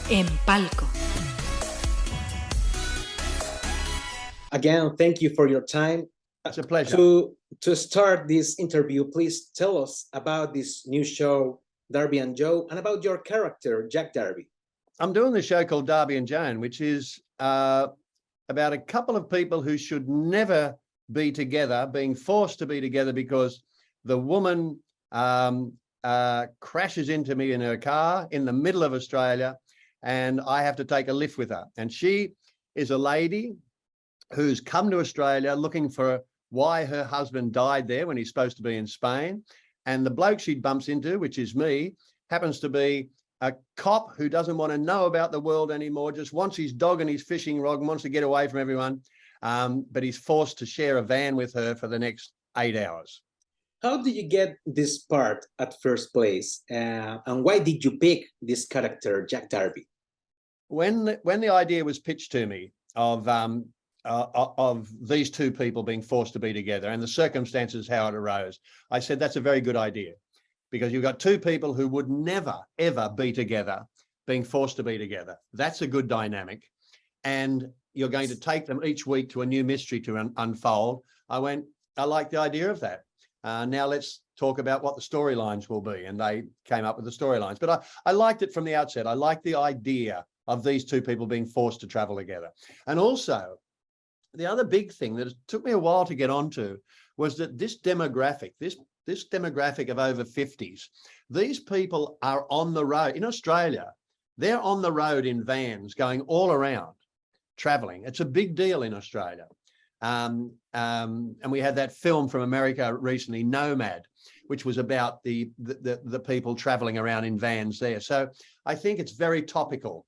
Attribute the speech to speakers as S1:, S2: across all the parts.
S1: En Palco.
S2: Again, thank you for your time.
S3: It's a pleasure.
S2: To start this interview, please tell us about this new show, Darby and Joe, and about your character, Jack Darby.
S3: I'm doing this show called Darby and Joan, which is about a couple of people who should never be together, being forced to be together because the woman crashes into me in her car in the middle of Australia, and I have to take a lift with her. And she is a lady who's come to Australia looking for why her husband died there when he's supposed to be in Spain. And the bloke she bumps into, which is me, happens to be a cop who doesn't want to know about the world anymore, just wants his dog and his fishing rod and wants to get away from everyone. But he's forced to share a van with her for the next 8 hours.
S2: How did you get this part at first place? And why did you pick this character, Jack Darby?
S3: When the idea was pitched to me of these two people being forced to be together and the circumstances how it arose, I said, that's a very good idea, because you've got two people who would never, ever be together being forced to be together. That's a good dynamic. And you're going to take them each week to a new mystery to unfold. I like the idea of that. Now let's talk about what the storylines will be. And they came up with the storylines. But I liked it from the outset. I liked the idea of these two people being forced to travel together. And also, the other big thing that it took me a while to get onto was that this demographic, this demographic of over 50s, these people are on the road. In Australia, they're on the road in vans going all around, traveling. It's a big deal in Australia. And we had that film from America recently, Nomad, which was about the people traveling around in vans there. So I think it's very topical,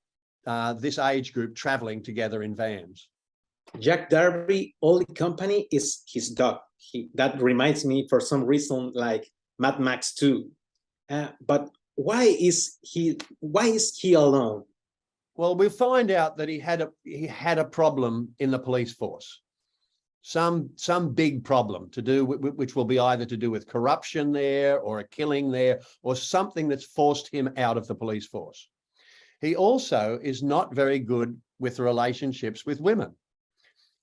S3: this age group traveling together in vans.
S2: Jack Darby, only company is his dog. That reminds me for some reason like Mad Max 2. But why is he alone?
S3: Well, we'll find out that he had a problem in the police force. Some big problem to do with, which will be either to do with corruption there or a killing there or something that's forced him out of the police force. He also is not very good with relationships with women.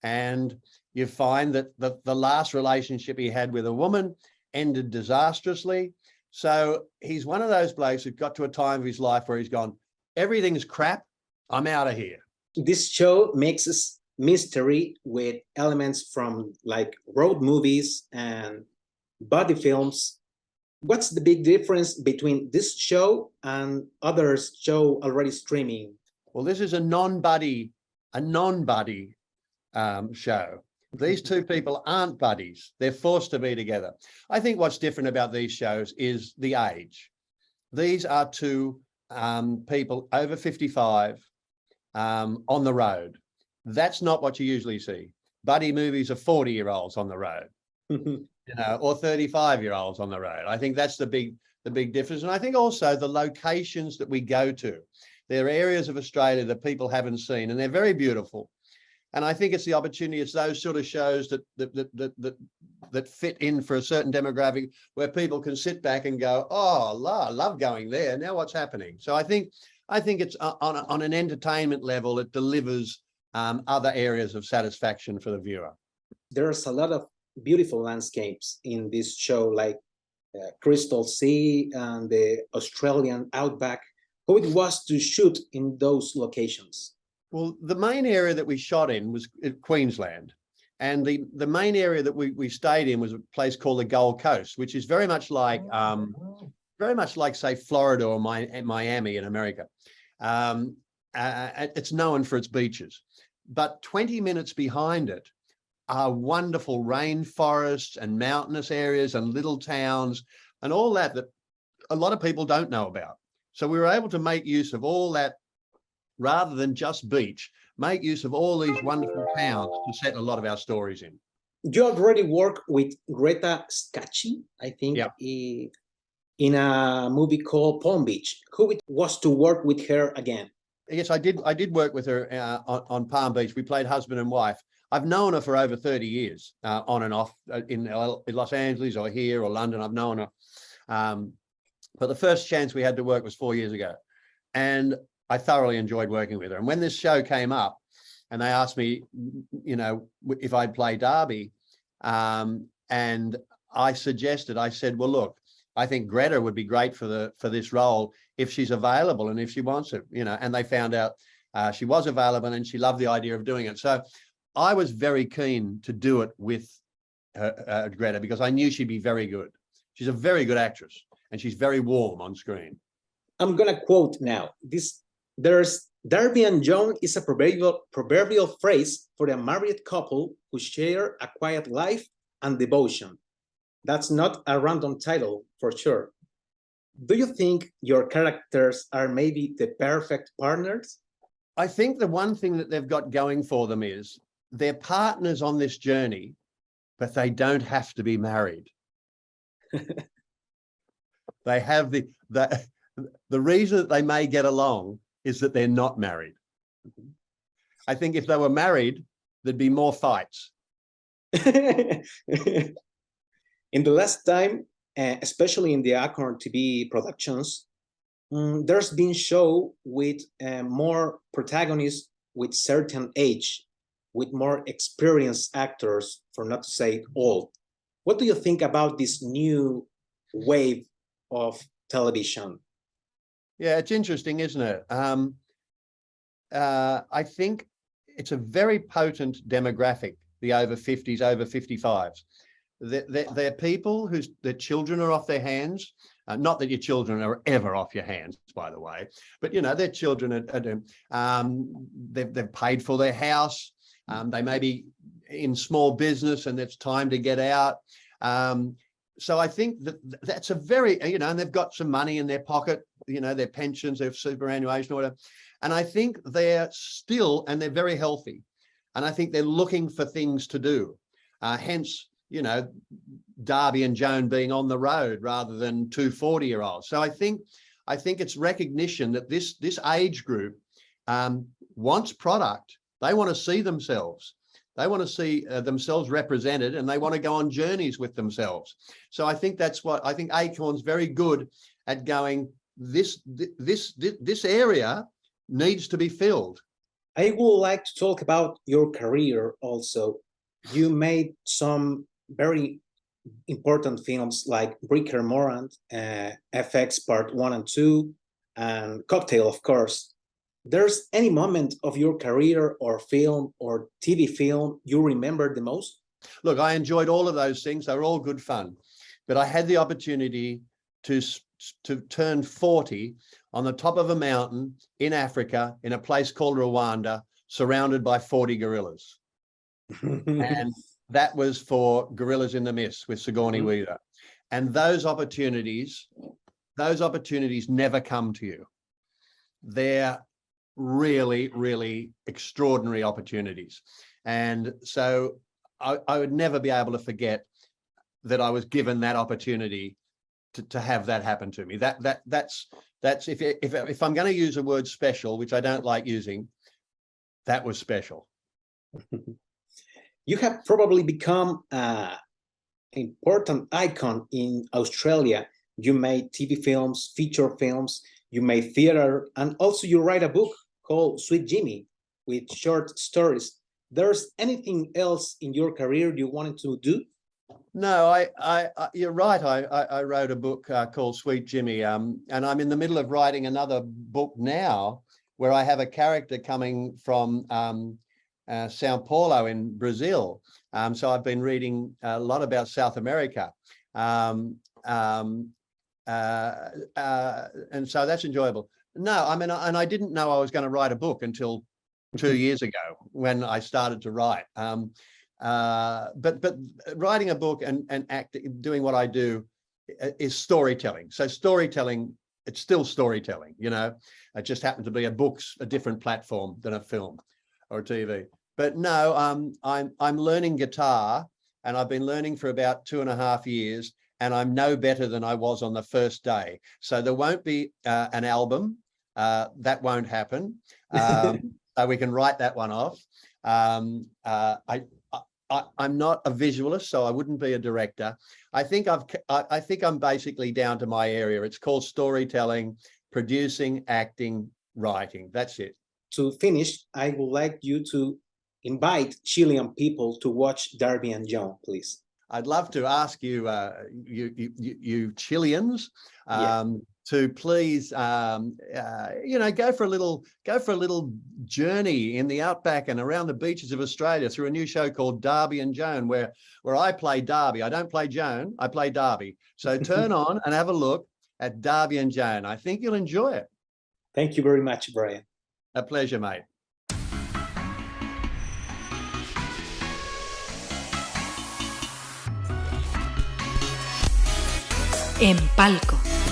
S3: And you find that the last relationship he had with a woman ended disastrously. So he's one of those blokes who got to a time of his life where he's gone, everything's crap, I'm out of here.
S2: This show mixes mystery with elements from like road movies and body films. What's the big difference between this show and other show already streaming?
S3: Well, this is a non-buddy show. These two people aren't buddies. They're forced to be together. I think what's different about these shows is the age. These are two people over 55 on the road. That's not what you usually see. Buddy movies are 40-year-olds on the road, or 35-year-olds on the road. I think that's the big difference. And I think also the locations that we go to. There are areas of Australia that people haven't seen, and they're very beautiful. And I think it's the opportunity, it's those sort of shows that fit in for a certain demographic where people can sit back and go, oh, I love going there. Now what's happening? So I think it's on an entertainment level, it delivers other areas of satisfaction for the viewer.
S2: There's a lot of beautiful landscapes in this show, like Crystal Sea and the Australian outback. How it was to shoot in those locations?
S3: Well, the main area that we shot in was Queensland. And the main area that we stayed in was a place called the Gold Coast, which is very much like, say, Florida or Miami in America. It's known for its beaches. But 20 minutes behind it are wonderful rainforests and mountainous areas and little towns and all that a lot of people don't know about. So we were able to make use of all that, rather than just beach, make use of all these wonderful towns to set a lot of our stories in.
S2: You already work with Greta Gerwig, I think,
S3: yep,
S2: in a movie called Palm Beach. Who it was to work with her again?
S3: Yes, I did work with her on Palm Beach. We played husband and wife. I've known her for over 30 years, on and off in Los Angeles or here or London. I've known her. But the first chance we had to work was 4 years ago. And I thoroughly enjoyed working with her. And when this show came up and they asked me, you know, if I'd play Darby, and I said, well, look, I think Greta would be great for this role if she's available and if she wants it, you know, and they found out she was available and she loved the idea of doing it. So I was very keen to do it with Greta because I knew she'd be very good. She's a very good actress and she's very warm on screen.
S2: I'm gonna quote now. There's Darby and Joan is a proverbial phrase for a married couple who share a quiet life and devotion. That's not a random title, for sure. Do you think your characters are maybe the perfect partners?
S3: I think the one thing that they've got going for them is they're partners on this journey, but they don't have to be married. They have the reason that they may get along is that they're not married. I think if they were married, there'd be more fights.
S2: In the last time, especially in the ACORN TV productions, there's been show with more protagonists with certain age, with more experienced actors, for not to say old. What do you think about this new wave of television?
S3: Yeah, it's interesting, isn't it? I think it's a very potent demographic, the over 50s, over 55s. They're people whose their children are off their hands. Not that your children are ever off your hands, by the way, but you know, their children they've paid for their house. They may be in small business and it's time to get out. So I think that's a very, you know, and they've got some money in their pocket, you know, their pensions, their superannuation or whatever. And I think they're still, and they're very healthy. And I think they're looking for things to do. Hence, you know, Darby and Joan being on the road rather than two 40-year-olds. So I think it's recognition that this age group wants product. They want to see themselves. They want to see themselves represented, and they want to go on journeys with themselves. So I think that's what I think ACORN's very good at going. This area needs to be filled.
S2: I would like to talk about your career also. You made some very important films like BRYAN, FX Part 1 and 2, and Cocktail, of course. There's any moment of your career or film or TV film you remember the most?
S3: Look, I enjoyed all of those things. They were all good fun. But I had the opportunity to turn 40 on the top of a mountain in Africa, in a place called Rwanda, surrounded by 40 gorillas. And that was for Gorillas in the Mist with Sigourney Weaver. And those opportunities never come to you. They're really, really extraordinary opportunities. And so I would never be able to forget that I was given that opportunity to have that happen to me. That's if I'm going to use a word special, which I don't like using, that was special.
S2: You have probably become an important icon in Australia. You made TV films, feature films, you made theater, and also you write a book called Sweet Jimmy with short stories. There's anything else in your career you wanted to do?
S3: No, you're right. I wrote a book called Sweet Jimmy, and I'm in the middle of writing another book now where I have a character coming from Sao Paulo in Brazil. So I've been reading a lot about South America. And so that's enjoyable. No, I mean, and I didn't know I was going to write a book until 2 years ago when I started to write. But writing a book and acting, doing what I do is storytelling. So storytelling, it's still storytelling, you know. It just happened to be a different platform than a film or TV. But no, I'm learning guitar, and I've been learning for about 2.5 years, and I'm no better than I was on the first day. So there won't be an album. That won't happen. So we can write that one off. I'm not a visualist, so I wouldn't be a director. I think I'm basically down to my area. It's called storytelling, producing, acting, writing. That's it.
S2: To finish, I would like you to invite Chilean people to watch Darby and Joan, please.
S3: I'd love to ask you, you Chileans,
S2: Yeah.
S3: to please, go for a little journey in the outback and around the beaches of Australia through a new show called Darby and Joan, where I play Darby. I don't play Joan, I play Darby. So turn on and have a look at Darby and Joan. I think you'll enjoy it.
S2: Thank you very much, Bryan.
S3: A pleasure, mate.
S1: En Palco.